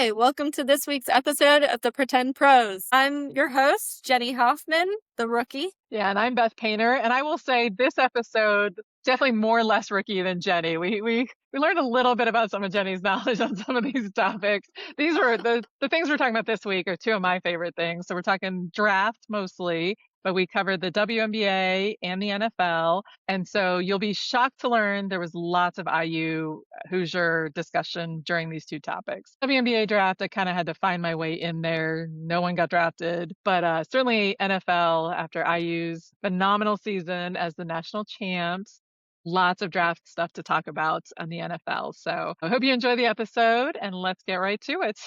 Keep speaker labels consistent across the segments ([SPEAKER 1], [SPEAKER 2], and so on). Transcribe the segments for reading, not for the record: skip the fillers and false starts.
[SPEAKER 1] Hi, welcome to this week's episode of the Pretend Pros. I'm your host, Jenny Hoffman, the rookie.
[SPEAKER 2] Yeah, and I'm Beth Painter, and I will say this episode definitely more less Ricky than Jenny. We learned a little bit about some of Jenny's knowledge on some of these topics. These were the things we're talking about this week are two of my favorite things. So we're talking draft mostly, but we covered the WNBA and the NFL. And so you'll be shocked to learn there was lots of IU Hoosier discussion during these two topics. WNBA draft, I kind of had to find my way in there. No one got drafted, but certainly NFL after IU's phenomenal season as the national champs. Lots of draft stuff to talk about on the NFL. So I hope you enjoy the episode and let's get right to it.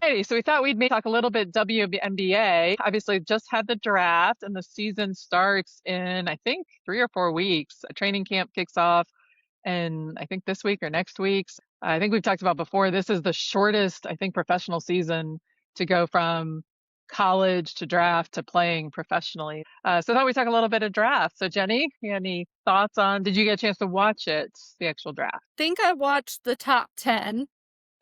[SPEAKER 2] Alrighty, so we thought we'd talk a little bit WNBA. Obviously, just had the draft, and the season starts in, I think, 3 or 4 weeks. A training camp kicks off, and I think this week or next week's. I think we've talked about before. This is the shortest, I think, professional season to go from college to draft to playing professionally. So I thought we'd talk a little bit of draft. So Jenny, you got any thoughts on? Did you get a chance to watch it, the actual draft?
[SPEAKER 1] I think I watched the top 10.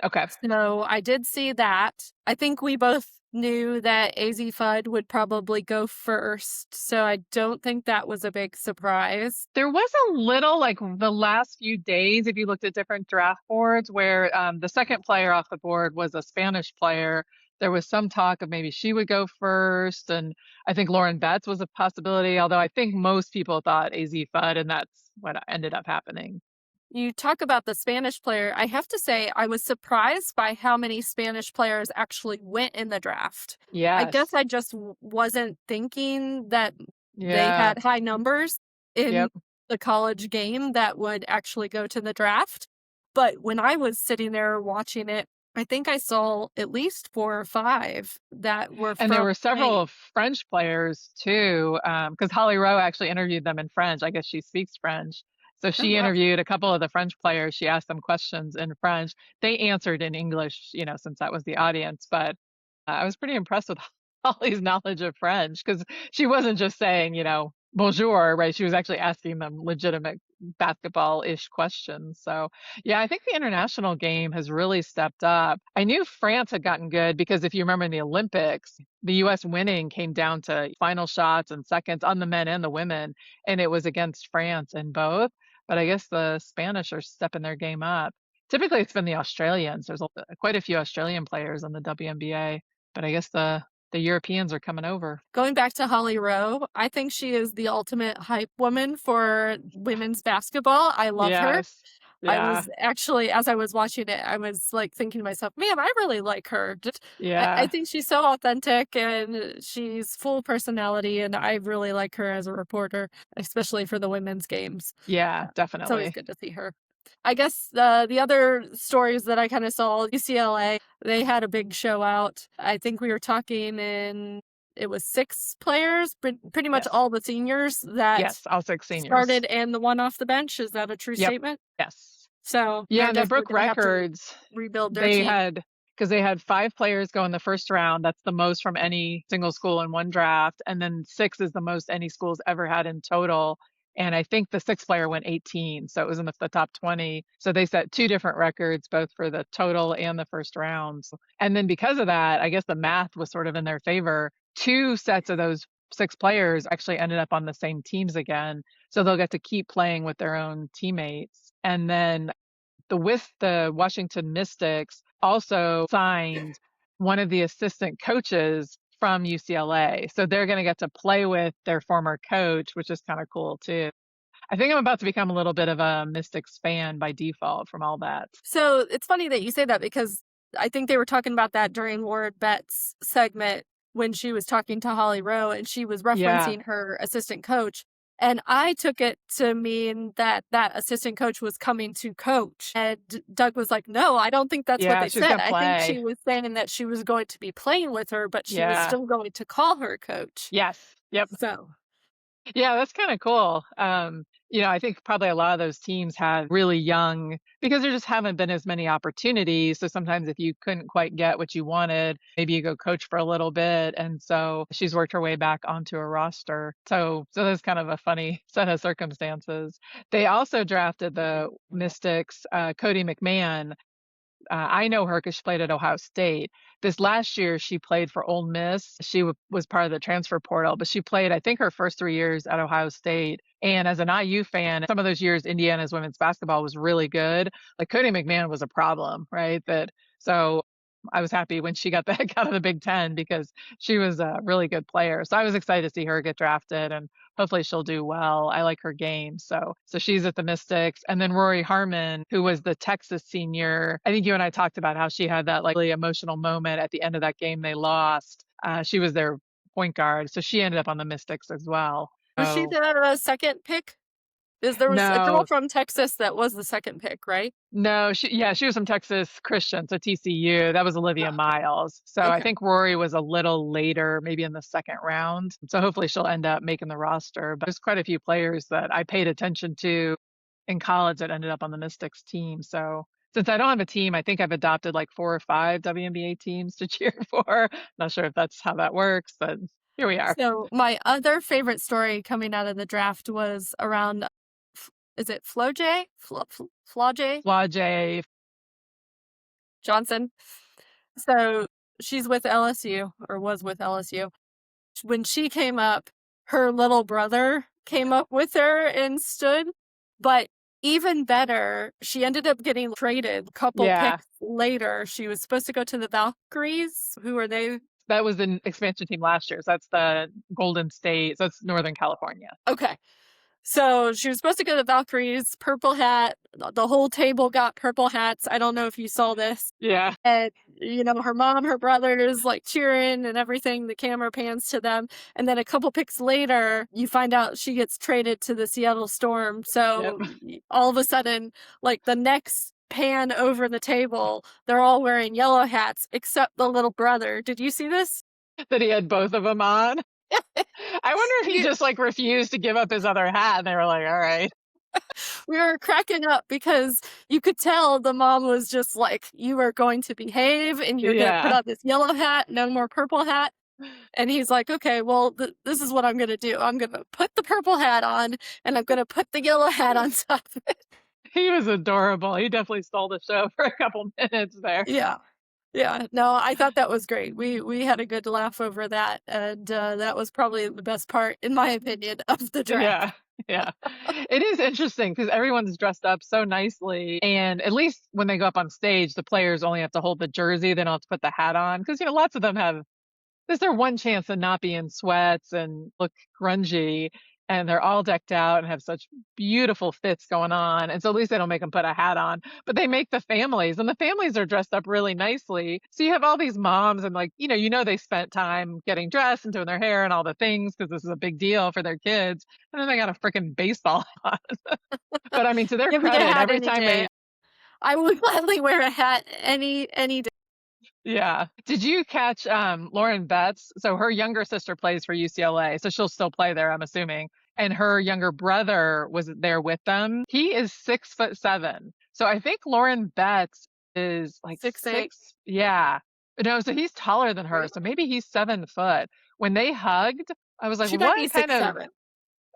[SPEAKER 2] Okay.
[SPEAKER 1] So I did see that. I think we both knew that AZ Fudd would probably go first. So I don't think that was a big surprise.
[SPEAKER 2] There was a little, like the last few days, if you looked at different draft boards, where the second player off the board was a Spanish player. There was some talk of maybe she would go first. And I think Lauren Betts was a possibility, although I think most people thought AZ Fudd, and that's what ended up happening.
[SPEAKER 1] You talk about the Spanish player. I have to say, I was surprised by how many Spanish players actually went in the draft. I guess
[SPEAKER 2] Yes.
[SPEAKER 1] I just wasn't thinking that they
[SPEAKER 2] Yeah.
[SPEAKER 1] had high numbers in
[SPEAKER 2] Yep.
[SPEAKER 1] the college game that would actually go to the draft. But when I was sitting there watching it, I think I saw at least 4 or 5 that were
[SPEAKER 2] And there
[SPEAKER 1] from
[SPEAKER 2] were several
[SPEAKER 1] Spain.
[SPEAKER 2] French players too, because Holly Rowe actually interviewed them in French. I guess she speaks French. So
[SPEAKER 1] Oh,
[SPEAKER 2] she
[SPEAKER 1] wow.
[SPEAKER 2] interviewed a couple of the French players. She asked them questions in French. They answered in English, since that was the audience. But I was pretty impressed with Holly's knowledge of French because she wasn't just saying, bonjour, right? She was actually asking them legitimate basketball-ish questions. So, yeah, I think the international game has really stepped up. I knew France had gotten good because if you remember in the Olympics, the US winning came down to final shots and seconds on the men and the women, and it was against France in both. But I guess the Spanish are stepping their game up. Typically, it's been the Australians. There's quite a few Australian players in the WNBA, but I guess the Europeans are coming over.
[SPEAKER 1] Going back to Holly Rowe, I think she is the ultimate hype woman for women's basketball. I love her.
[SPEAKER 2] Yes.
[SPEAKER 1] I
[SPEAKER 2] Yeah.
[SPEAKER 1] was actually, as I was watching it, I was like thinking to myself, man, I really like her. I
[SPEAKER 2] Yeah.
[SPEAKER 1] think she's so authentic and she's full personality, and I really like her as a reporter, especially for the women's games.
[SPEAKER 2] Yeah,
[SPEAKER 1] It's always
[SPEAKER 2] definitely.
[SPEAKER 1] good to see her. I guess the other stories that I kind of saw, UCLA, they had a big show out. I think we were talking it was 6 players, pretty much
[SPEAKER 2] Yes.
[SPEAKER 1] all the seniors that
[SPEAKER 2] Yes, I'll say seniors.
[SPEAKER 1] started and the one off the bench. Is that a true
[SPEAKER 2] Yep.
[SPEAKER 1] statement?
[SPEAKER 2] Yes.
[SPEAKER 1] So
[SPEAKER 2] Yeah,
[SPEAKER 1] they're
[SPEAKER 2] and they
[SPEAKER 1] definitely
[SPEAKER 2] broke
[SPEAKER 1] going to have to
[SPEAKER 2] records.
[SPEAKER 1] rebuild their
[SPEAKER 2] They
[SPEAKER 1] team.
[SPEAKER 2] had because they had 5 players go in the first round. That's the most from any single school in one draft, and then 6 is the most any school's ever had in total. And I think the 6th player went 18, so it was in the top 20. So they set 2 different records, both for the total and the first rounds. And then because of that, I guess the math was sort of in their favor. 2 sets of those 6 players actually ended up on the same teams again, so they'll get to keep playing with their own teammates. And then with the Washington Mystics also signed one of the assistant coaches from UCLA. So they're going to get to play with their former coach, which is kind of cool too. I think I'm about to become a little bit of a Mystics fan by default from all that.
[SPEAKER 1] So it's funny that you say that because I think they were talking about that during Lauren Betts' segment when she was talking to Holly Rowe and she was
[SPEAKER 2] Yeah.
[SPEAKER 1] referencing her assistant coach. And I took it to mean that that assistant coach was coming to coach. And Doug was like, no, I don't think that's what
[SPEAKER 2] Yeah,
[SPEAKER 1] they
[SPEAKER 2] she's
[SPEAKER 1] said.
[SPEAKER 2] going to
[SPEAKER 1] I think she
[SPEAKER 2] play.
[SPEAKER 1] was saying that she was going to be playing with her, but she was
[SPEAKER 2] Yeah.
[SPEAKER 1] still going to call her coach.
[SPEAKER 2] Yes. Yep.
[SPEAKER 1] So
[SPEAKER 2] Yeah, that's kind of cool. I think probably a lot of those teams had really young because there just haven't been as many opportunities. So sometimes if you couldn't quite get what you wanted, maybe you go coach for a little bit. And so she's worked her way back onto a roster. So that's kind of a funny set of circumstances. They also drafted the Mystics, Cody McMahon. I know her because she played at Ohio State. This last year, she played for Ole Miss. She was part of the transfer portal, but she played, I think, her first 3 years at Ohio State. And as an IU fan, some of those years, Indiana's women's basketball was really good. Like Cody McMahon was a problem, right? So I was happy when she got the heck out of the Big Ten because she was a really good player. So I was excited to see her get drafted and hopefully she'll do well. I like her game. So she's at the Mystics. And then Rory Harmon, who was the Texas senior. I think you and I talked about how she had that like really emotional moment at the end of that game they lost. She was their point guard. So she ended up on the Mystics as well.
[SPEAKER 1] Was she
[SPEAKER 2] So
[SPEAKER 1] the second pick? Is there was a girl
[SPEAKER 2] no,
[SPEAKER 1] from Texas that was the second pick, right?
[SPEAKER 2] no, she was from Texas Christian, so TCU. That was Olivia
[SPEAKER 1] Ah,
[SPEAKER 2] Miles. So I
[SPEAKER 1] okay.
[SPEAKER 2] think Rory was a little later, maybe in the second round. So hopefully she'll end up making the roster. But there's quite a few players that I paid attention to in college that ended up on the Mystics team. So since I don't have a team, I think I've adopted like 4 or 5 WNBA teams to cheer for. Not sure if that's how that works, but here we are.
[SPEAKER 1] So my other favorite story coming out of the draft was around, is it Flau'jae
[SPEAKER 2] Flau'jae,
[SPEAKER 1] Johnson? So she's with LSU or was with LSU. When she came up, her little brother came up with her and stood. But even better, she ended up getting traded a couple
[SPEAKER 2] yeah,
[SPEAKER 1] picks later. She was supposed to go to the Valkyries. Who are they?
[SPEAKER 2] that was the expansion team last year. So that's the Golden State. So that's Northern California.
[SPEAKER 1] Okay. So she was supposed to go to the Valkyries, purple hat. The whole table got purple hats. I don't know if you saw this.
[SPEAKER 2] Yeah.
[SPEAKER 1] And, her mom, her brothers like cheering and everything. The camera pans to them. And then a couple picks later, you find out she gets traded to the Seattle Storm.
[SPEAKER 2] Yep.
[SPEAKER 1] So all of a sudden, like the next pan over the table, they're all wearing yellow hats except the little brother. Did you see this?
[SPEAKER 2] That he had both of them on. I wonder if he
[SPEAKER 1] You,
[SPEAKER 2] just like refused to give up his other hat and they were like, all right.
[SPEAKER 1] we were cracking up because you could tell the mom was just like, you are going to behave and you're going to put
[SPEAKER 2] Yeah.
[SPEAKER 1] on this yellow hat, no more purple hat. And he's like, okay, well, this is what I'm going to do. I'm going to put the purple hat on and I'm going to put the yellow hat on top of it.
[SPEAKER 2] He was adorable. He definitely stole the show for a couple minutes there.
[SPEAKER 1] Yeah. Yeah. No, I thought that was great. We had a good laugh over that. And that was probably the best part, in my opinion, of the draft.
[SPEAKER 2] Yeah. Yeah. It is interesting because everyone's dressed up so nicely. And at least when they go up on stage, the players only have to hold the jersey. They don't have to put the hat on. Because, lots of them have this is their one chance to not be in sweats and look grungy. And they're all decked out and have such beautiful fits going on. And so at least they don't make them put a hat on, but they make the families and the families are dressed up really nicely. So you have all these moms and like, they spent time getting dressed and doing their hair and all the things because this is a big deal for their kids. And then they got a freaking baseball on. But I mean, to their
[SPEAKER 1] Give me a
[SPEAKER 2] credit,
[SPEAKER 1] hat
[SPEAKER 2] every
[SPEAKER 1] any
[SPEAKER 2] time
[SPEAKER 1] day.
[SPEAKER 2] they
[SPEAKER 1] I would gladly wear a hat any day.
[SPEAKER 2] Yeah. Did you catch Lauren Betts? So her younger sister plays for UCLA, so she'll still play there, I'm assuming. And her younger brother was there with them. He is 6'7". So I think Lauren Betts is like
[SPEAKER 1] 6'8".
[SPEAKER 2] 6. Yeah. No, so he's taller than her.
[SPEAKER 1] Really?
[SPEAKER 2] So maybe he's 7 foot. When they hugged, I was like,
[SPEAKER 1] She might be
[SPEAKER 2] what kind
[SPEAKER 1] six
[SPEAKER 2] of
[SPEAKER 1] seven.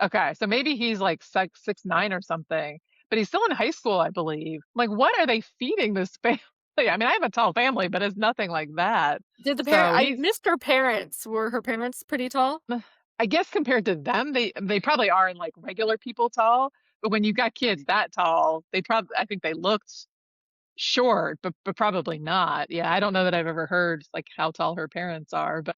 [SPEAKER 2] okay, so maybe he's like 6'9" or something, but he's still in high school, I believe. Like, what are they feeding this family? I mean, I have a tall family, but it's nothing like that.
[SPEAKER 1] Did the parent?
[SPEAKER 2] So
[SPEAKER 1] I
[SPEAKER 2] he's,
[SPEAKER 1] missed her parents. Were her parents pretty tall?
[SPEAKER 2] I guess compared to them, they probably are in like regular people tall. But when you've got kids that tall, I think they looked short, but probably not. Yeah, I don't know that I've ever heard like how tall her parents are, but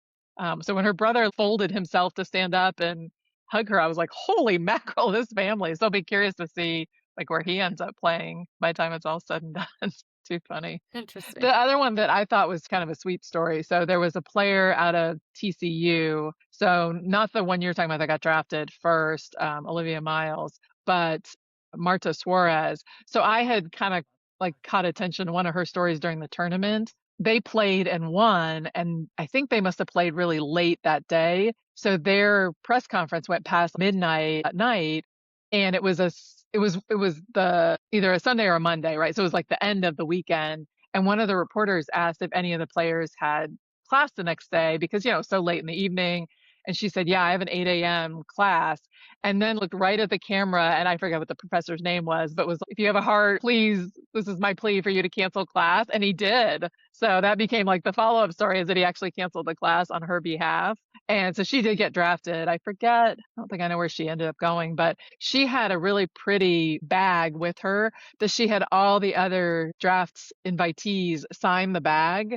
[SPEAKER 2] so when her brother folded himself to stand up and hug her, I was like, holy mackerel, this family. So I'll be curious to see like where he ends up playing by the time it's all said and done. Too funny. The
[SPEAKER 1] Interesting.
[SPEAKER 2] other one that I thought was kind of a sweet story. So there was a player out of TCU. So not the one you're talking about that got drafted first, Olivia Miles, but Marta Suarez. So I had kind of like caught attention to one of her stories during the tournament they played and won, and I think they must have played really late that day. So their press conference went past midnight at night, and it was the either a Sunday or a Monday, right? So it was like the end of the weekend. And one of the reporters asked if any of the players had class the next day because, so late in the evening. And she said, "Yeah, I have an 8 a.m. class." And then looked right at the camera, and I forget what the professor's name was, but was, "If you have a heart, please, this is my plea for you to cancel class." And he did. So that became like the follow-up story, is that he actually canceled the class on her behalf. And so she did get drafted. I forget, I don't think I know where she ended up going, but she had a really pretty bag with her that she had all the other drafts invitees sign the bag.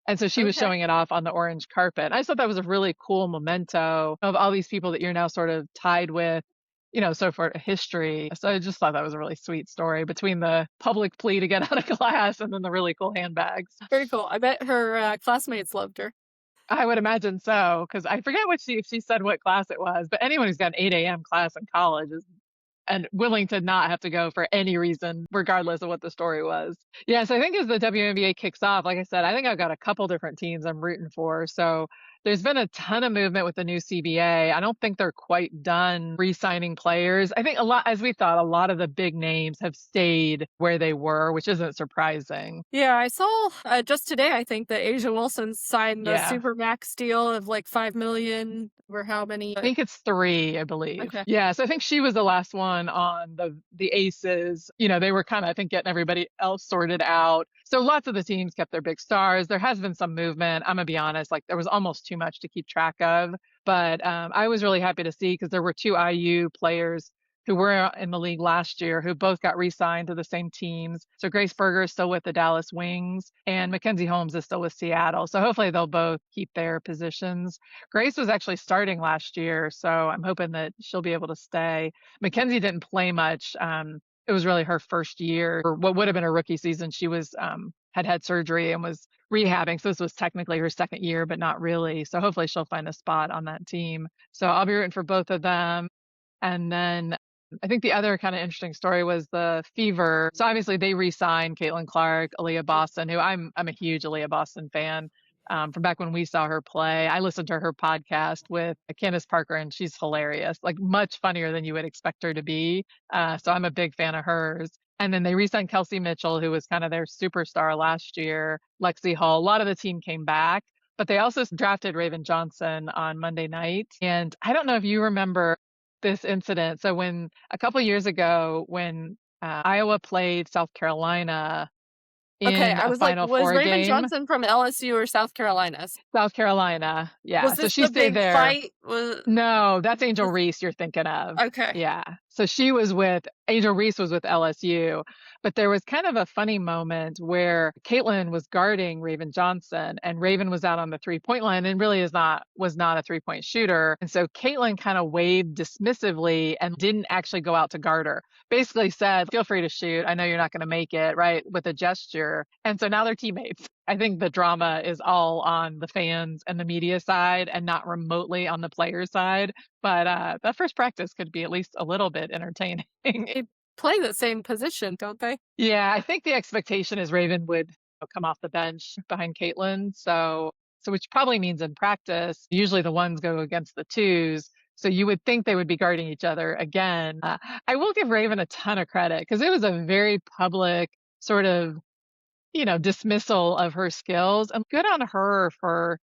[SPEAKER 2] And so she was
[SPEAKER 1] Okay.
[SPEAKER 2] showing it off on the orange carpet. I just thought that was a really cool memento of all these people that you're now sort of tied with, so for history. So I just thought that was a really sweet story between the public plea to get out of class and then the really cool handbags.
[SPEAKER 1] Very cool. I bet her classmates loved her.
[SPEAKER 2] I would imagine so, because I forget if she said what class it was, but anyone who's got an 8 a.m. class in college is and willing to not have to go for any reason, regardless of what the story was. Yeah, so I think as the WNBA kicks off, like I said, I think I've got a couple different teams I'm rooting for. So there's been a ton of movement with the new CBA. I don't think they're quite done re-signing players. I think a lot, as we thought, a lot of the big names have stayed where they were, which isn't surprising.
[SPEAKER 1] Yeah, I saw just today, I think, that Asia Wilson signed the
[SPEAKER 2] Yeah.
[SPEAKER 1] Supermax deal of like 5 million or how many.
[SPEAKER 2] I think it's 3, I believe.
[SPEAKER 1] Okay.
[SPEAKER 2] Yeah, so I think she was the last one on the Aces. They were kind of, I think, getting everybody else sorted out. So lots of the teams kept their big stars. There has been some movement. I'm gonna be honest, like there was almost too much to keep track of. But I was really happy to see because there were 2 IU players who were in the league last year who both got re-signed to the same teams. So Grace Berger is still with the Dallas Wings, and Mackenzie Holmes is still with Seattle. So hopefully they'll both keep their positions. Grace was actually starting last year, so I'm hoping that she'll be able to stay. Mackenzie didn't play much. It was really her first year, or what would have been her rookie season. She was had surgery and was rehabbing, so this was technically her second year, but not really. So hopefully she'll find a spot on that team. So I'll be rooting for both of them. And then I think the other kind of interesting story was the Fever. So obviously they re-signed Caitlin Clark, Aaliyah Boston, who I'm a huge Aaliyah Boston fan. From back when we saw her play. I listened to her podcast with Candace Parker, and she's hilarious, like much funnier than you would expect her to be. So I'm a big fan of hers. And then they re-signed Kelsey Mitchell, who was kind of their superstar last year, Lexi Hall. A lot of the team came back, but they also drafted Raven Johnson on Monday night. And I don't know if you remember this incident. So when a couple years ago, when Iowa played South Carolina
[SPEAKER 1] Okay,
[SPEAKER 2] in
[SPEAKER 1] I
[SPEAKER 2] a
[SPEAKER 1] was like,
[SPEAKER 2] Final
[SPEAKER 1] was
[SPEAKER 2] Four
[SPEAKER 1] Raven
[SPEAKER 2] game,
[SPEAKER 1] Johnson from LSU or South Carolina's?
[SPEAKER 2] South Carolina, yeah.
[SPEAKER 1] Was
[SPEAKER 2] So
[SPEAKER 1] this
[SPEAKER 2] she
[SPEAKER 1] the
[SPEAKER 2] stayed
[SPEAKER 1] big
[SPEAKER 2] there.
[SPEAKER 1] fight? Was
[SPEAKER 2] No, that's Angel
[SPEAKER 1] this
[SPEAKER 2] Reese you're thinking of.
[SPEAKER 1] okay?
[SPEAKER 2] Yeah. So she was with Angel Reese was with LSU, but there was kind of a funny moment where Caitlin was guarding Raven Johnson and Raven was out on the 3-point line and really was not a 3-point shooter. And so Caitlin kind of waved dismissively and didn't actually go out to guard her. Basically said, "Feel free to shoot. I know you're not going to make it," right? With a gesture. And so now they're teammates. I think the drama is all on the fans and the media side and not remotely on the player side. But that first practice could be at least a little bit entertaining.
[SPEAKER 1] They play the same position, don't they?
[SPEAKER 2] Yeah, I think the expectation is Raven would come off the bench behind Caitlin. So which probably means in practice, usually the ones go against the twos. So you would think they would be guarding each other again. I will give Raven a ton of credit because it was a very public sort of, dismissal of her skills, and good on her for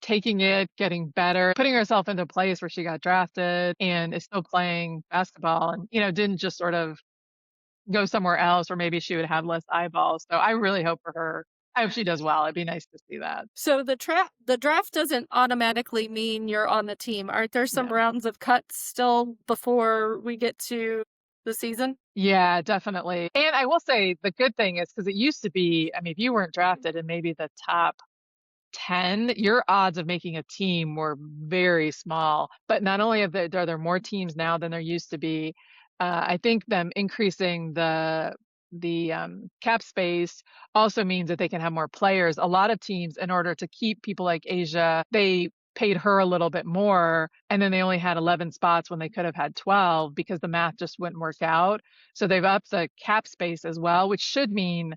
[SPEAKER 2] taking it, getting better, putting herself into a place where she got drafted and is still playing basketball and, didn't just sort of go somewhere else where maybe she would have less eyeballs. So I really hope for her. I hope she does well. It'd be nice to see that.
[SPEAKER 1] So the draft doesn't automatically mean you're on the team. Aren't there some
[SPEAKER 2] Yeah.
[SPEAKER 1] rounds of cuts still before we get to the season?
[SPEAKER 2] Yeah, definitely. And I will say the good thing is because it used to be, I mean, if you weren't drafted in maybe the top 10, your odds of making a team were very small. But not only are there more teams now than there used to be, I think them increasing the cap space also means that they can have more players. A lot of teams, in order to keep people like Asia, they paid her a little bit more, and then they only had 11 spots when they could have had 12 because the math just wouldn't work out. So they've upped the cap space as well, which should mean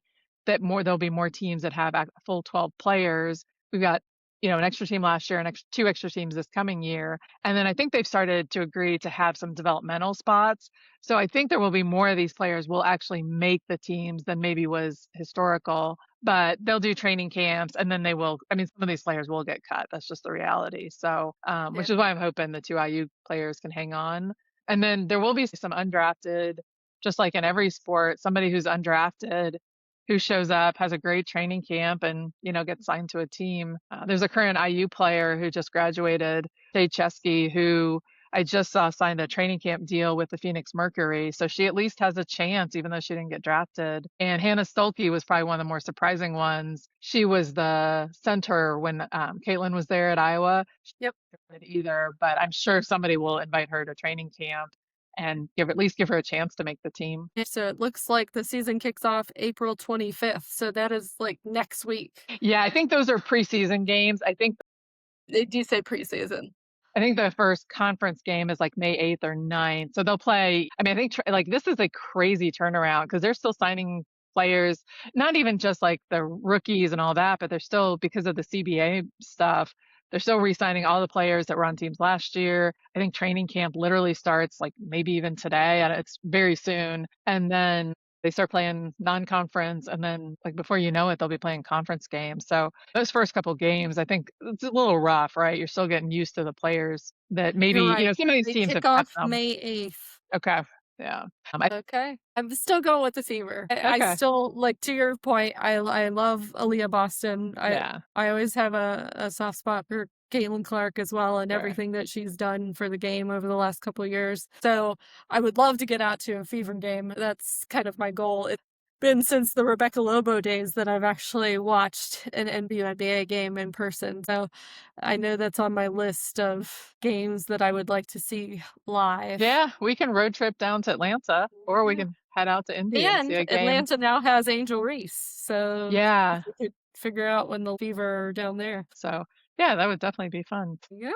[SPEAKER 2] that there'll be more teams that have a full 12 players. We've got, an extra team last year and two extra teams this coming year. And then I think they've started to agree to have some developmental spots. So I think there will be more of these players will actually make the teams than maybe was historical, but they'll do training camps and then they will, I mean, some of these players will get cut. That's just the reality. So,
[SPEAKER 1] Yeah.
[SPEAKER 2] which is why I'm hoping the two IU players can hang on. And then there will be some undrafted, just like in every sport, somebody who's undrafted who shows up, has a great training camp, and gets signed to a team. There's a current IU player who just graduated, Jay Chesky, who I just saw signed a training camp deal with the Phoenix Mercury. So she at least has a chance, even though she didn't get drafted. And Hannah Stolke was probably one of the more surprising ones. She was the center when Caitlin was there at Iowa. She
[SPEAKER 1] Yep.
[SPEAKER 2] didn't get either, but I'm sure somebody will invite her to training camp and at least give her a chance to make the team.
[SPEAKER 1] So it looks like the season kicks off April 25th. So that is like next week.
[SPEAKER 2] Yeah, I think those are preseason games.
[SPEAKER 1] They do say preseason.
[SPEAKER 2] I think the first conference game is like May 8th or 9th. So they'll play. I mean, I think like this is a crazy turnaround because they're still signing players, not even just like the rookies and all that, but they're still, because of the CBA stuff, they're still re-signing all the players that were on teams last year. I think training camp literally starts like maybe even today, and it's very soon. And then they start playing non-conference, and then like before you know it, they'll be playing conference games. So those first couple games, I think it's a little rough, right? You're still getting used to the players that
[SPEAKER 1] You're
[SPEAKER 2] maybe,
[SPEAKER 1] right.
[SPEAKER 2] some of these
[SPEAKER 1] They
[SPEAKER 2] teams
[SPEAKER 1] kick
[SPEAKER 2] have kept
[SPEAKER 1] off
[SPEAKER 2] them.
[SPEAKER 1] May 8th.
[SPEAKER 2] Okay. Yeah.
[SPEAKER 1] Okay. I'm still going with the Fever. I
[SPEAKER 2] Okay.
[SPEAKER 1] still, like, to your point, I love Aaliyah Boston.
[SPEAKER 2] Yeah.
[SPEAKER 1] I always have a soft spot for Caitlin Clark as well, and
[SPEAKER 2] Sure.
[SPEAKER 1] everything that she's done for the game over the last couple of years. So I would love to get out to a Fever game. That's kind of my goal. It's been since the Rebecca Lobo days that I've actually watched an WNBA game in person. So I know that's on my list of games that I would like to see live.
[SPEAKER 2] Yeah, we can road trip down to Atlanta, or we
[SPEAKER 1] Yeah.
[SPEAKER 2] can head out to Indy and see
[SPEAKER 1] And
[SPEAKER 2] a game.
[SPEAKER 1] Atlanta now has Angel Reese, so if
[SPEAKER 2] Yeah.
[SPEAKER 1] we could figure out when the Fever are down there.
[SPEAKER 2] So, yeah, that would definitely be fun.
[SPEAKER 1] Yeah.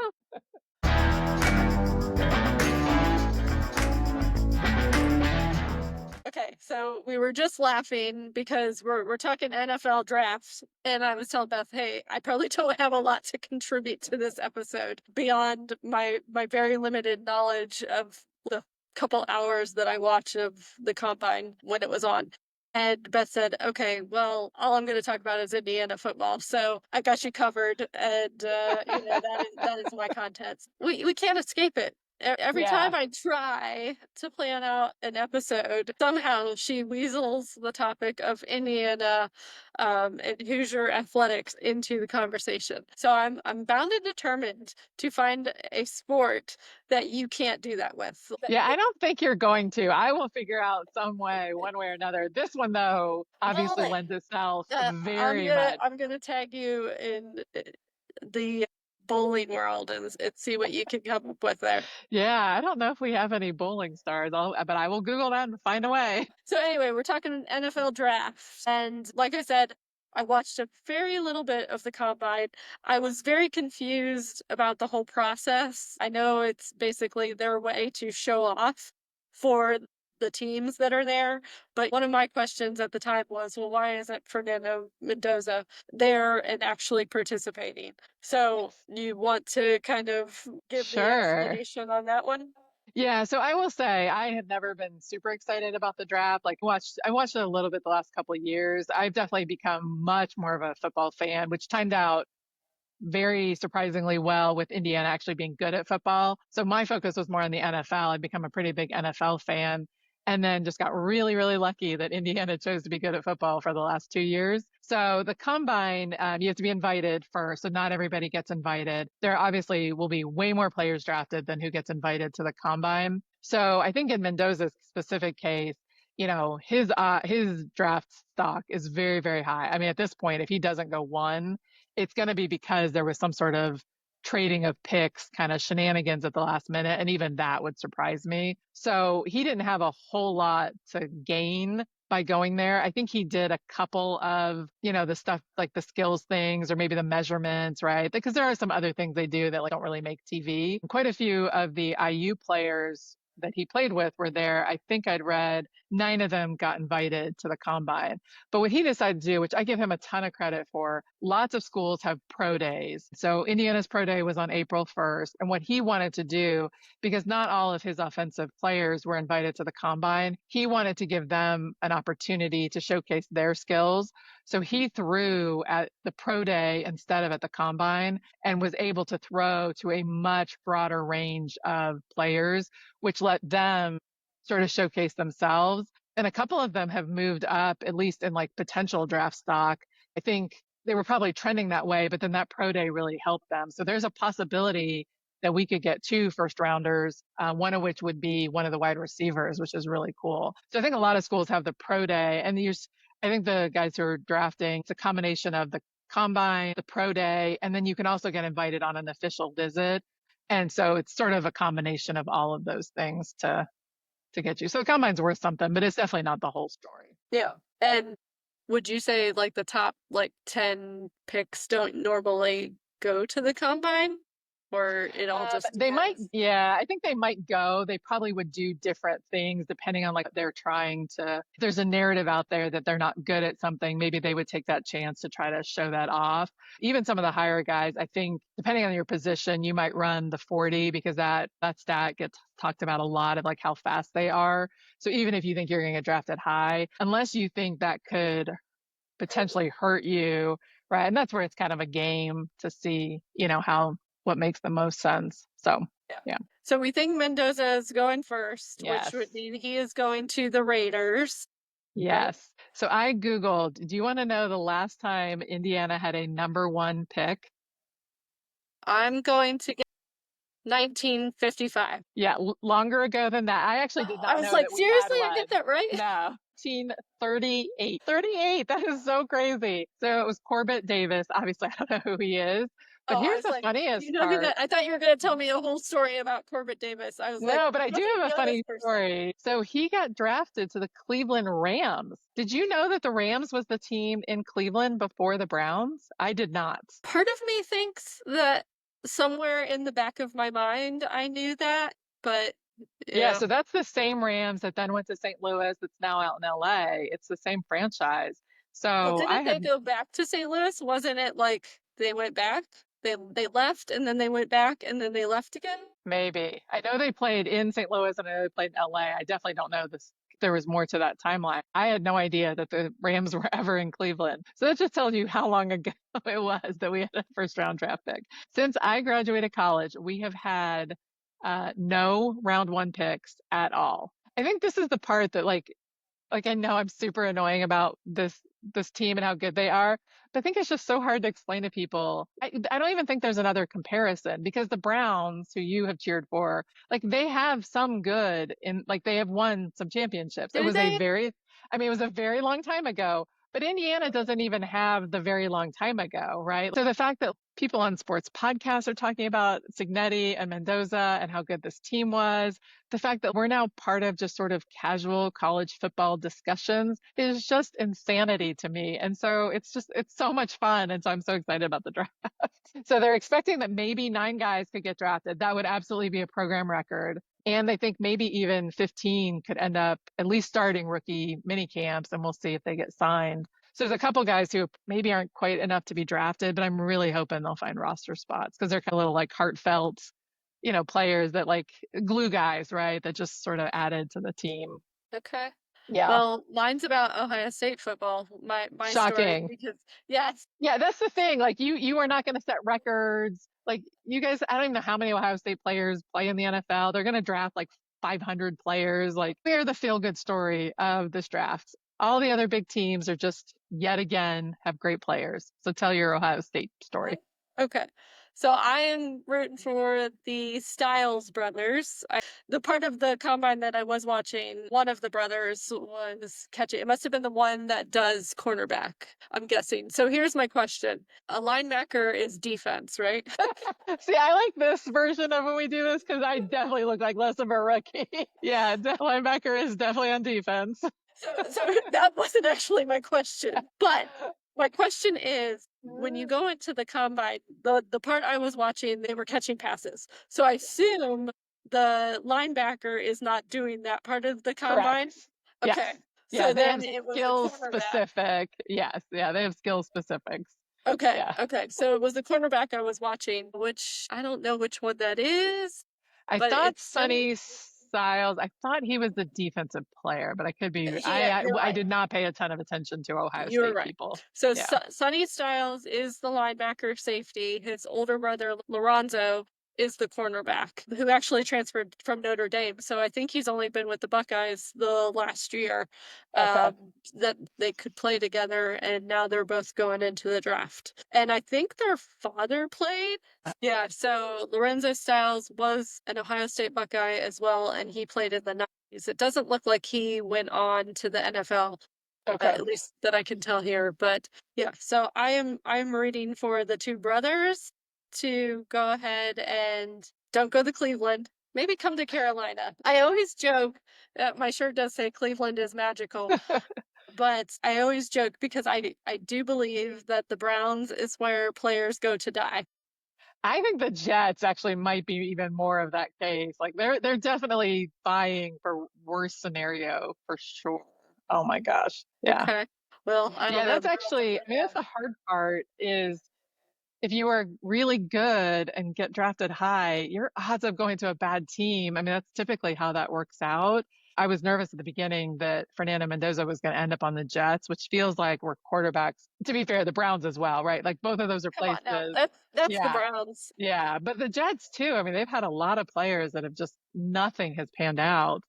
[SPEAKER 1] Okay, so we were just laughing because we're talking NFL drafts, and I was telling Beth, "Hey, I probably don't have a lot to contribute to this episode beyond my very limited knowledge of the couple hours that I watched of the combine when it was on." And Beth said, "Okay, well, all I'm going to talk about is Indiana football, so I got you covered." And that is my content. We can't escape it. Every
[SPEAKER 2] Yeah.
[SPEAKER 1] time I try to plan out an episode, somehow she weasels the topic of Indiana and Hoosier athletics into the conversation. So I'm bound and determined to find a sport that you can't do that with.
[SPEAKER 2] Yeah, I don't think you're going to. I will figure out some way, one way or another. This one, though,
[SPEAKER 1] Well,
[SPEAKER 2] obviously lends itself very much.
[SPEAKER 1] I'm gonna tag you in the bowling world and see what you can come up with there.
[SPEAKER 2] Yeah, I don't know if we have any bowling stars, but I will Google that and find a way.
[SPEAKER 1] So anyway, we're talking NFL draft, and like I said, I watched a very little bit of the combine. I was very confused about the whole process. I know it's basically their way to show off for the teams that are there, but one of my questions at the time was, well, why isn't Fernando Mendoza there and actually participating? So you want to kind of give the
[SPEAKER 2] Sure.
[SPEAKER 1] explanation on that one?
[SPEAKER 2] Yeah, so I will say I had never been super excited about the draft. I watched it a little bit the last couple of years. I've definitely become much more of a football fan, which timed out very surprisingly well with Indiana actually being good at football. So my focus was more on the NFL. I've become a pretty big NFL fan, and then just got really, really lucky that Indiana chose to be good at football for the last 2 years. So the combine, you have to be invited first. So not everybody gets invited. There obviously will be way more players drafted than who gets invited to the combine. So I think in Mendoza's specific case, his draft stock is very, very high. I mean, at this point, if he doesn't go one, it's going to be because there was some sort of trading of picks, kind of shenanigans at the last minute. And even that would surprise me. So he didn't have a whole lot to gain by going there. I think he did a couple of, the stuff like the skills things or maybe the measurements, right? Because there are some other things they do that like don't really make TV. Quite a few of the IU players that he played with were there. I think I'd read 9 of them got invited to the combine. But what he decided to do, which I give him a ton of credit for, lots of schools have pro days. So Indiana's pro day was on April 1st. And what he wanted to do, because not all of his offensive players were invited to the combine, he wanted to give them an opportunity to showcase their skills. So he threw at the pro day instead of at the combine and was able to throw to a much broader range of players, which let them sort of showcase themselves. And a couple of them have moved up, at least in like potential draft stock. I think they were probably trending that way, but then that pro day really helped them. So there's a possibility that we could get 2 first rounders, one of which would be one of the wide receivers, which is really cool. So I think a lot of schools have the pro day, and I think the guys who are drafting, it's a combination of the combine, the pro day, and then you can also get invited on an official visit. And so it's sort of a combination of all of those things to get you. So the combine's worth something, but it's definitely not the whole story.
[SPEAKER 1] Yeah. And would you say like the top like 10 picks don't normally go to the combine? Or it all just
[SPEAKER 2] They might,
[SPEAKER 1] depends?
[SPEAKER 2] yeah, I think they might go. They probably would do different things depending on like they're trying to. If there's a narrative out there that they're not good at something, maybe they would take that chance to try to show that off. Even some of the higher guys, I think, depending on your position, you might run the 40 because that stat gets talked about a lot of like how fast they are. So even if you think you're going to get drafted high, unless you think that could potentially hurt you, right? And that's where it's kind of a game to see, how what makes the most sense. So,
[SPEAKER 1] Yeah.
[SPEAKER 2] yeah.
[SPEAKER 1] So we think Mendoza is going first, which
[SPEAKER 2] Yes.
[SPEAKER 1] would mean he is going to the Raiders. Right?
[SPEAKER 2] Yes. So I Googled, do you want to know the last time Indiana had a number 1 pick?
[SPEAKER 1] I'm going to get 1955.
[SPEAKER 2] Yeah, longer ago than that. I actually did
[SPEAKER 1] Oh, I
[SPEAKER 2] not
[SPEAKER 1] was
[SPEAKER 2] know
[SPEAKER 1] like,
[SPEAKER 2] that we had
[SPEAKER 1] seriously, I
[SPEAKER 2] one.
[SPEAKER 1] get that right?
[SPEAKER 2] No, 1938. 38. That is so crazy. So it was Corbett Davis. Obviously, I don't know who he is. But
[SPEAKER 1] Oh, I
[SPEAKER 2] here's
[SPEAKER 1] was
[SPEAKER 2] the
[SPEAKER 1] like, do you
[SPEAKER 2] funniest
[SPEAKER 1] know who
[SPEAKER 2] part.
[SPEAKER 1] that? I thought you were going to tell me a whole story about Corbett Davis. I was like,
[SPEAKER 2] No, but I
[SPEAKER 1] how
[SPEAKER 2] do
[SPEAKER 1] do you
[SPEAKER 2] have a
[SPEAKER 1] know this
[SPEAKER 2] funny
[SPEAKER 1] person?
[SPEAKER 2] story. So he got drafted to the Cleveland Rams. Did you know that the Rams was the team in Cleveland before the Browns? I did not.
[SPEAKER 1] Part of me thinks that somewhere in the back of my mind I knew that, but
[SPEAKER 2] Yeah,
[SPEAKER 1] yeah.
[SPEAKER 2] so that's the same Rams that then went to St. Louis that's now out in LA. It's the same franchise.
[SPEAKER 1] Well,
[SPEAKER 2] So I
[SPEAKER 1] didn't they
[SPEAKER 2] had
[SPEAKER 1] go back to St. Louis? Wasn't it like they went back? They left and then they went back and then they left again?
[SPEAKER 2] maybe. I know they played in St. Louis and I know they played in LA. I definitely don't know this. There was more to that timeline. I had no idea that the Rams were ever in Cleveland. So that just tells you how long ago it was that we had a first round draft pick. Since I graduated college, we have had no round 1 picks at all. I think this is the part that like I know I'm super annoying about this team and how good they are, but I think it's just so hard to explain to people. I don't even think there's another comparison because the Browns, who you have cheered for, like they have some good in like they have won some championships.
[SPEAKER 1] Do they?
[SPEAKER 2] It was a very long time ago, but Indiana doesn't even have the very long time ago, right? So the fact that people on sports podcasts are talking about Signetti and Mendoza and how good this team was, the fact that we're now part of just sort of casual college football discussions is just insanity to me. And so it's so much fun. And so I'm so excited about the draft. So they're expecting that maybe 9 guys could get drafted. That would absolutely be a program record. And they think maybe even 15 could end up at least starting rookie mini camps, and we'll see if they get signed. So there's a couple guys who maybe aren't quite enough to be drafted, but I'm really hoping they'll find roster spots because they're kind of little like heartfelt, players that like glue guys, right? That just sort of added to the team.
[SPEAKER 1] Okay.
[SPEAKER 2] Yeah.
[SPEAKER 1] Well, mine's about Ohio State football. My story
[SPEAKER 2] Shocking.
[SPEAKER 1] because yes,
[SPEAKER 2] Yeah, that's the thing. Like you are not going to set records. Like you guys, I don't even know how many Ohio State players play in the NFL. They're going to draft like 500 players. Like we're the feel good story of this draft. All the other big teams are just yet again have great players. So tell your Ohio State story.
[SPEAKER 1] okay. So I am rooting for the Styles brothers. The part of the combine that I was watching, one of the brothers was catching. It must have been the one that does cornerback, I'm guessing. So here's my question. A linebacker is defense, right?
[SPEAKER 2] See, I like this version of when we do this because I definitely look like less of a rookie. Yeah, linebacker is definitely on defense.
[SPEAKER 1] So that wasn't actually my question. But my question is, when you go into the combine, the part I was watching, they were catching passes. So I assume the linebacker is not doing that part of the combine.
[SPEAKER 2] Correct.
[SPEAKER 1] Okay.
[SPEAKER 2] Yes. Yeah,
[SPEAKER 1] So
[SPEAKER 2] they
[SPEAKER 1] then
[SPEAKER 2] have
[SPEAKER 1] it was the
[SPEAKER 2] skill
[SPEAKER 1] cornerback.
[SPEAKER 2] specific. Yes. Yeah, they have skill specifics.
[SPEAKER 1] Okay,
[SPEAKER 2] Yeah.
[SPEAKER 1] okay. So it was the cornerback I was watching, which I don't know which one that is,
[SPEAKER 2] I
[SPEAKER 1] but
[SPEAKER 2] thought
[SPEAKER 1] it's still
[SPEAKER 2] Sonny Styles, I thought he was the defensive player, but I could be,
[SPEAKER 1] yeah, you're
[SPEAKER 2] I
[SPEAKER 1] right.
[SPEAKER 2] did not pay a ton of attention to Ohio
[SPEAKER 1] You're
[SPEAKER 2] State
[SPEAKER 1] right.
[SPEAKER 2] people.
[SPEAKER 1] So
[SPEAKER 2] Yeah.
[SPEAKER 1] Sonny Styles is the linebacker safety. His older brother Lorenzo is the cornerback who actually transferred from Notre Dame. So I think he's only been with the Buckeyes the last year
[SPEAKER 2] Okay.
[SPEAKER 1] that they could play together, and now they're both going into the draft. And I think their father played. Yeah, so Lorenzo Styles was an Ohio State Buckeye as well, and he played in the 90s. It doesn't look like he went on to the NFL,
[SPEAKER 2] Okay.
[SPEAKER 1] at least that I can tell here. But yeah, so I'm rooting for the two brothers to go ahead and don't go to Cleveland. Maybe come to Carolina. I always joke that my shirt does say Cleveland is magical, but I always joke because I do believe that the Browns is where players go to die.
[SPEAKER 2] I think the Jets actually might be even more of that case. Like they're definitely buying for worst scenario for sure. Oh my gosh. Yeah.
[SPEAKER 1] Okay. Well, I don't
[SPEAKER 2] Yeah,
[SPEAKER 1] know.
[SPEAKER 2] that's
[SPEAKER 1] The girls
[SPEAKER 2] actually, I mean, that's the hard part is if you are really good and get drafted high, your odds of going to a bad team, I mean, that's typically how that works out. I was nervous at the beginning that Fernando Mendoza was going to end up on the Jets, which feels like we're quarterbacks. To be fair, the Browns as well, right? Like both of those are
[SPEAKER 1] come on now.
[SPEAKER 2] places.
[SPEAKER 1] That's the
[SPEAKER 2] Yeah.
[SPEAKER 1] Browns.
[SPEAKER 2] Yeah. But the Jets too, I mean, they've had a lot of players that have just nothing has panned out.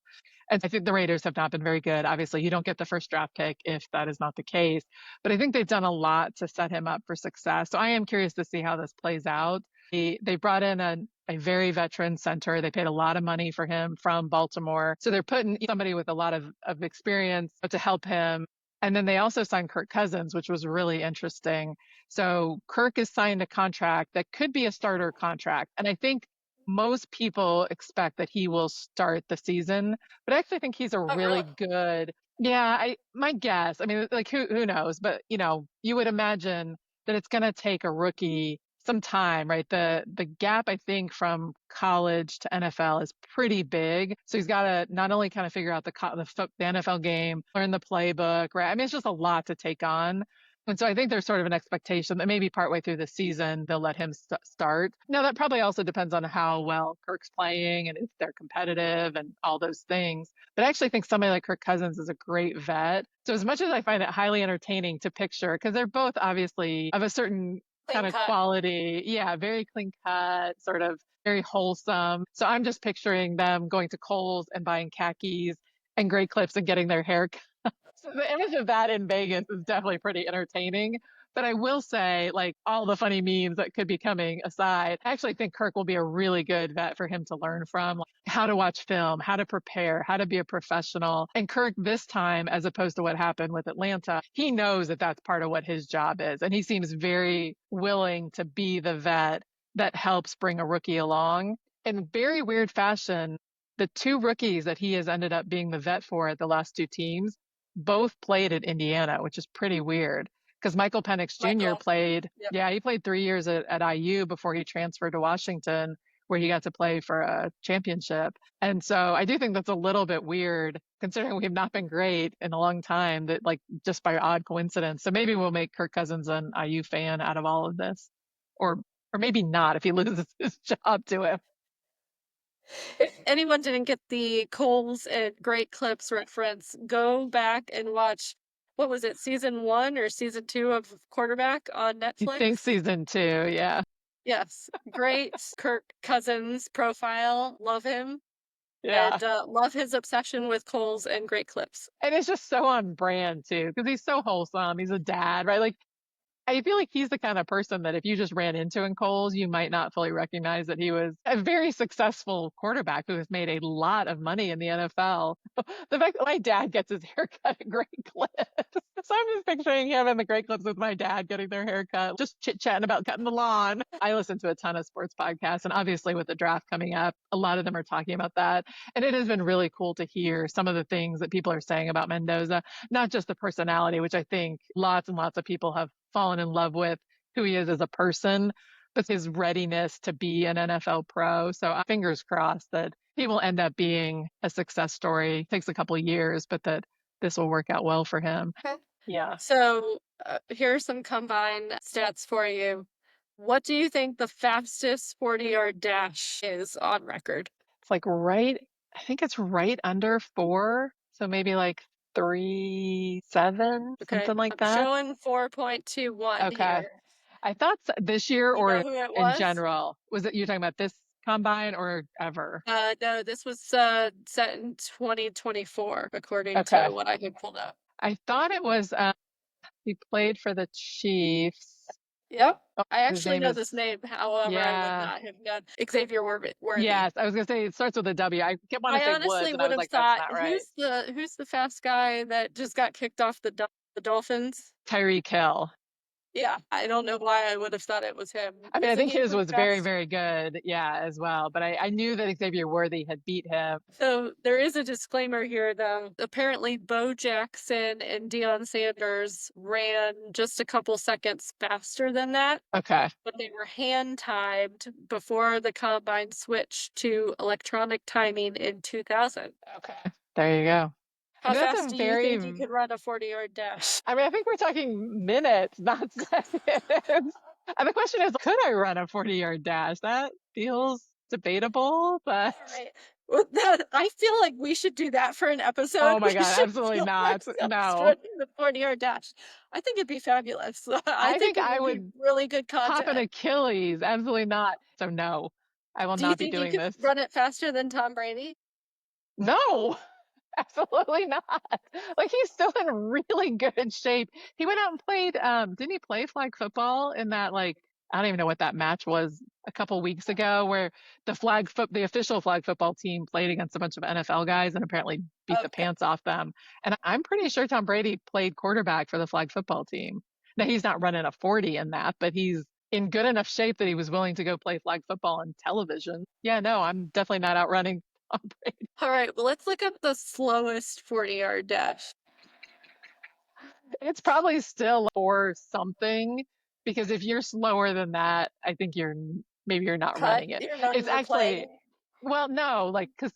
[SPEAKER 2] And I think the Raiders have not been very good. Obviously, you don't get the first draft pick if that is not the case. But I think they've done a lot to set him up for success. So I am curious to see how this plays out. They brought in a very veteran center. They paid a lot of money for him from Baltimore. So they're putting somebody with a lot of experience to help him. And then they also signed Kirk Cousins, which was really interesting. So Kirk has signed a contract that could be a starter contract. And I think most people expect that he will start the season, but I actually think he's a
[SPEAKER 1] Oh,
[SPEAKER 2] really
[SPEAKER 1] really?
[SPEAKER 2] good. Yeah, my guess. I mean, like who knows? But you would imagine that it's going to take a rookie some time, right? The gap I think from college to NFL is pretty big. So he's got to not only kind of figure out the NFL game, learn the playbook, right? I mean, it's just a lot to take on. And so I think there's sort of an expectation that maybe partway through the season, they'll let him start. Now, that probably also depends on how well Kirk's playing and if they're competitive and all those things. But I actually think somebody like Kirk Cousins is a great vet. So as much as I find it highly entertaining to picture, because they're both obviously of a certain
[SPEAKER 1] Clean
[SPEAKER 2] kind of
[SPEAKER 1] cut.
[SPEAKER 2] quality, yeah, very clean cut, sort of very wholesome. So I'm just picturing them going to Kohl's and buying khakis and gray clips and getting their hair. So the image of that in Vegas is definitely pretty entertaining. But I will say, like all the funny memes that could be coming aside, I actually think Kirk will be a really good vet for him to learn from, like how to watch film, how to prepare, how to be a professional. And Kirk, this time, as opposed to what happened with Atlanta, he knows that that's part of what his job is. And he seems very willing to be the vet that helps bring a rookie along. In very weird fashion, the two rookies that he has ended up being the vet for at the last two teams both played at Indiana, which is pretty weird because Michael Penix Jr.
[SPEAKER 1] Michael.
[SPEAKER 2] played,
[SPEAKER 1] Yep.
[SPEAKER 2] yeah, he played 3 years at IU before he transferred to Washington, where he got to play for a championship. And so I do think that's a little bit weird considering we've not been great in a long time that like just by odd coincidence. So maybe we'll make Kirk Cousins an IU fan out of all of this. Or or maybe not if he loses his job to him.
[SPEAKER 1] If anyone didn't get the Coles and Great Clips reference, go back and watch, what was it, season one or season two of Quarterback on
[SPEAKER 2] I think
[SPEAKER 1] Netflix?
[SPEAKER 2] season 2, yeah.
[SPEAKER 1] Yes, great Kirk Cousins profile. Love him
[SPEAKER 2] Yeah.
[SPEAKER 1] and love his obsession with Coles and Great Clips.
[SPEAKER 2] And it's just so on brand too, because he's so wholesome. He's a dad, right? Like I feel like he's the kind of person that if you just ran into in Coles, you might not fully recognize that he was a very successful quarterback who has made a lot of money in the NFL. The fact that my dad gets his haircut at Great Clips. So I'm just picturing him in the Great Clips with my dad getting their haircut, just chit chatting about cutting the lawn. I listen to a ton of sports podcasts, and obviously with the draft coming up, a lot of them are talking about that. And it has been really cool to hear some of the things that people are saying about Mendoza, not just the personality, which I think lots and lots of people have fallen in love with who he is as a person, but his readiness to be an NFL pro. So fingers crossed that he will end up being a success story. It takes a couple of years, but that this will work out well for him.
[SPEAKER 1] Okay.
[SPEAKER 2] Yeah.
[SPEAKER 1] So here are some combine stats for you. What do you think the fastest 40-yard dash is on record?
[SPEAKER 2] It's like I think it's right under 4. So maybe like 3.7,
[SPEAKER 1] Okay,
[SPEAKER 2] something like
[SPEAKER 1] I'm
[SPEAKER 2] that.
[SPEAKER 1] showing 4.21
[SPEAKER 2] Okay.
[SPEAKER 1] here.
[SPEAKER 2] I thought this year
[SPEAKER 1] You know
[SPEAKER 2] or
[SPEAKER 1] who it
[SPEAKER 2] in
[SPEAKER 1] was?
[SPEAKER 2] general. Was it you talking about this combine or ever?
[SPEAKER 1] No, this was set in 2024, according to
[SPEAKER 2] Okay.
[SPEAKER 1] what I had pulled up.
[SPEAKER 2] I thought it was he played for the Chiefs.
[SPEAKER 1] Yep.
[SPEAKER 2] Oh,
[SPEAKER 1] I
[SPEAKER 2] his
[SPEAKER 1] actually
[SPEAKER 2] name
[SPEAKER 1] know
[SPEAKER 2] is
[SPEAKER 1] this name. However, I would
[SPEAKER 2] yeah.
[SPEAKER 1] not have known Xavier Worthy.
[SPEAKER 2] Yes, I was gonna say it starts with a W. I kept wanting to
[SPEAKER 1] I
[SPEAKER 2] say Woods
[SPEAKER 1] honestly
[SPEAKER 2] and I
[SPEAKER 1] would
[SPEAKER 2] was
[SPEAKER 1] have
[SPEAKER 2] like, that's
[SPEAKER 1] thought,
[SPEAKER 2] not right.
[SPEAKER 1] who's the fast guy that just got kicked off the Dolphins?
[SPEAKER 2] Tyreek Hill.
[SPEAKER 1] Yeah, I don't know why I would have thought it was him.
[SPEAKER 2] I mean, I
[SPEAKER 1] Isn't
[SPEAKER 2] think
[SPEAKER 1] he
[SPEAKER 2] his
[SPEAKER 1] pretty
[SPEAKER 2] was very,
[SPEAKER 1] fast?
[SPEAKER 2] very good, yeah, as well. But I knew that Xavier Worthy had beat him.
[SPEAKER 1] So there is a disclaimer here, though. Apparently, Bo Jackson and Deion Sanders ran just a couple seconds faster than that,
[SPEAKER 2] Okay.
[SPEAKER 1] but they were hand timed before the combine switched to electronic timing in 2000.
[SPEAKER 2] Okay. There you go. I
[SPEAKER 1] How
[SPEAKER 2] mean, that's
[SPEAKER 1] fast
[SPEAKER 2] a
[SPEAKER 1] do you
[SPEAKER 2] very,
[SPEAKER 1] think you could run a 40-yard dash?
[SPEAKER 2] I mean, I think we're talking minutes, not seconds. And the question is, could I run a 40-yard dash? That feels debatable, but
[SPEAKER 1] All right. Well, I feel like we should do that for an episode.
[SPEAKER 2] oh my
[SPEAKER 1] We
[SPEAKER 2] God,
[SPEAKER 1] should
[SPEAKER 2] absolutely
[SPEAKER 1] film
[SPEAKER 2] not.
[SPEAKER 1] ourselves
[SPEAKER 2] No.
[SPEAKER 1] running the 40-yard dash. I think it'd be fabulous. I
[SPEAKER 2] I
[SPEAKER 1] think
[SPEAKER 2] think
[SPEAKER 1] it
[SPEAKER 2] I
[SPEAKER 1] would be
[SPEAKER 2] would
[SPEAKER 1] really good
[SPEAKER 2] pop an
[SPEAKER 1] content.
[SPEAKER 2] Achilles. Absolutely not. So no, I will
[SPEAKER 1] Do you
[SPEAKER 2] not be
[SPEAKER 1] think you
[SPEAKER 2] doing
[SPEAKER 1] could
[SPEAKER 2] this.
[SPEAKER 1] run it faster than Tom Brady?
[SPEAKER 2] No. Absolutely not. Like he's still in really good shape. He went out and played didn't he play flag football in that like I don't even know what that match was a couple weeks ago where the official flag football team played against a bunch of NFL guys and apparently beat the
[SPEAKER 1] Okay.
[SPEAKER 2] pants off them. And I'm pretty sure Tom Brady played quarterback for the flag football team. Now he's not running a 40 in that, but he's in good enough shape that he was willing to go play flag football on television. Yeah, no, I'm definitely not outrunning Tom Brady.
[SPEAKER 1] All right. Well, let's look up the slowest 40-yard dash.
[SPEAKER 2] It's probably still for something because if you're slower than that, I think maybe you're not
[SPEAKER 1] Cut.
[SPEAKER 2] running it.
[SPEAKER 1] You're not
[SPEAKER 2] It's
[SPEAKER 1] even
[SPEAKER 2] actually
[SPEAKER 1] playing.
[SPEAKER 2] well, no, like because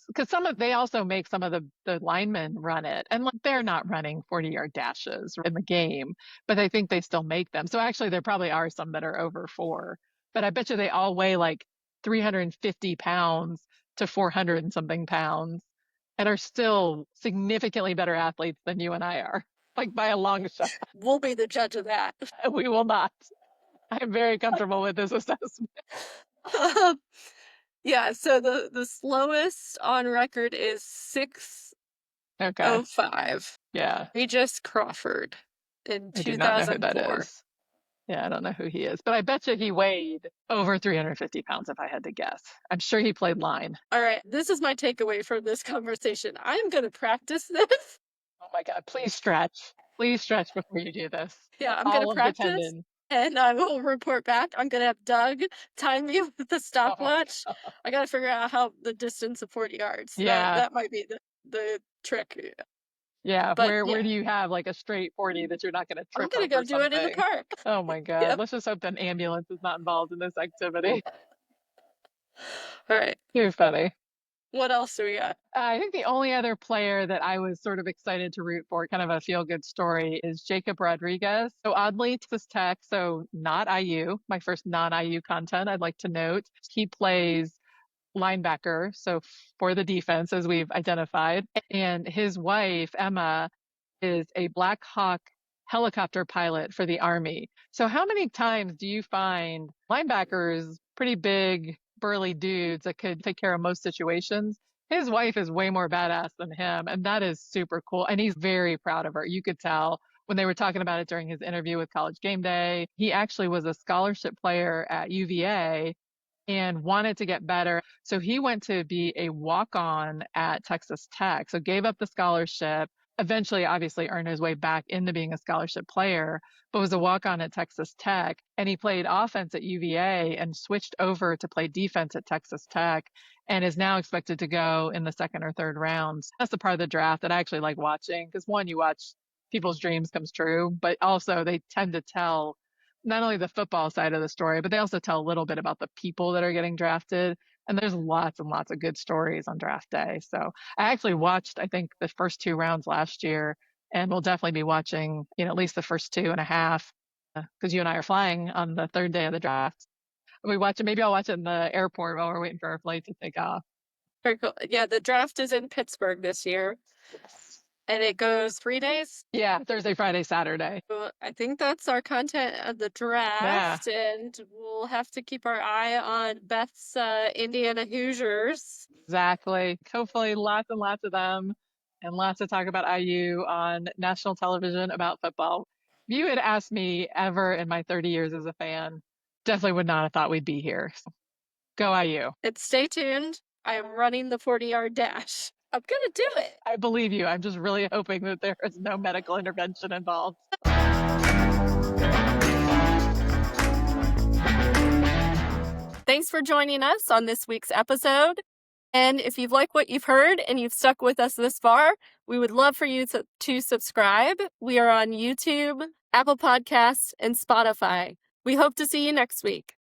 [SPEAKER 2] they also make some of the linemen run it, and like they're not running 40-yard dashes in the game, but I think they still make them. So actually, there probably are some that are over 4, but I bet you they all weigh like 350 pounds to 400 and something pounds, and are still significantly better athletes than you and I are, like by a long shot.
[SPEAKER 1] We'll be the judge of that.
[SPEAKER 2] We will not. I'm very comfortable with this assessment.
[SPEAKER 1] Yeah, so the slowest on record is
[SPEAKER 2] Okay.
[SPEAKER 1] 6:05.
[SPEAKER 2] Yeah.
[SPEAKER 1] Regis Crawford in
[SPEAKER 2] I do not know who that
[SPEAKER 1] 2004.
[SPEAKER 2] is. Yeah, I don't know who he is, but I bet you he weighed over 350 pounds if I had to guess. I'm sure he played line.
[SPEAKER 1] All right, this is my takeaway from this conversation. I'm going to practice this.
[SPEAKER 2] Oh my God, please stretch. Please stretch before you do this.
[SPEAKER 1] Yeah, I'm going to
[SPEAKER 2] All of the
[SPEAKER 1] practice
[SPEAKER 2] tendon.
[SPEAKER 1] and I will report back. I'm going to have Doug time me with the
[SPEAKER 2] Oh my
[SPEAKER 1] stopwatch.
[SPEAKER 2] God.
[SPEAKER 1] I got to figure out how the distance of 40 yards. That
[SPEAKER 2] Yeah.
[SPEAKER 1] that might be the trick.
[SPEAKER 2] Yeah.
[SPEAKER 1] But
[SPEAKER 2] Where
[SPEAKER 1] yeah,
[SPEAKER 2] do you have like a straight 40 that you're not going to
[SPEAKER 1] I'm
[SPEAKER 2] trip
[SPEAKER 1] going to
[SPEAKER 2] over
[SPEAKER 1] go do it in the
[SPEAKER 2] something?
[SPEAKER 1] park.
[SPEAKER 2] Oh my God.
[SPEAKER 1] Yep.
[SPEAKER 2] Let's just hope an ambulance is not involved in this activity.
[SPEAKER 1] All right.
[SPEAKER 2] Too funny.
[SPEAKER 1] What else do we got?
[SPEAKER 2] I think the only other player that I was sort of excited to root for, kind of a feel good story, is Jacob Rodriguez. So oddly, Texas Tech, so not IU, my first non IU content, I'd like to note. He plays linebacker, so for the defense, as we've identified. And his wife, Emma, is a Black Hawk helicopter pilot for the Army. So how many times do you find linebackers, pretty big, burly dudes that could take care of most situations? His wife is way more badass than him, and that is super cool. And he's very proud of her. You could tell when they were talking about it during his interview with College Game Day. He actually was a scholarship player at UVA and wanted to get better. So he went to be a walk-on at Texas Tech. So gave up the scholarship, eventually obviously earned his way back into being a scholarship player, but was a walk-on at Texas Tech. And he played offense at UVA and switched over to play defense at Texas Tech and is now expected to go in the second or third rounds. That's the part of the draft that I actually like watching because one, you watch people's dreams comes true, but also they tend to tell not only the football side of the story, but they also tell a little bit about the people that are getting drafted. And there's lots and lots of good stories on draft day. So I actually watched, I think, the first 2 rounds last year And we'll definitely be watching, at least the first 2.5, because you and I are flying on the third day of the draft. We watch it. Maybe I'll watch it in the airport while we're waiting for our flight to take off.
[SPEAKER 1] Very cool. Yeah, the draft is in Pittsburgh this year, and it goes 3 days.
[SPEAKER 2] Yeah, Thursday, Friday, Saturday.
[SPEAKER 1] So I think that's our content of the draft, and we'll have to keep our eye on Beth's Indiana Hoosiers.
[SPEAKER 2] Exactly. Hopefully lots and lots of them and lots to talk about IU on national television about football. If you had asked me ever in my 30 years as a fan, definitely would not have thought we'd be here. So, go IU.
[SPEAKER 1] And stay tuned. I am running the 40-yard dash. I'm going to do it.
[SPEAKER 2] I believe you. I'm just really hoping that there is no medical intervention involved.
[SPEAKER 1] Thanks for joining us on this week's episode. And if you've liked what you've heard and you've stuck with us this far, we would love for you to subscribe. We are on YouTube, Apple Podcasts, and Spotify. We hope to see you next week.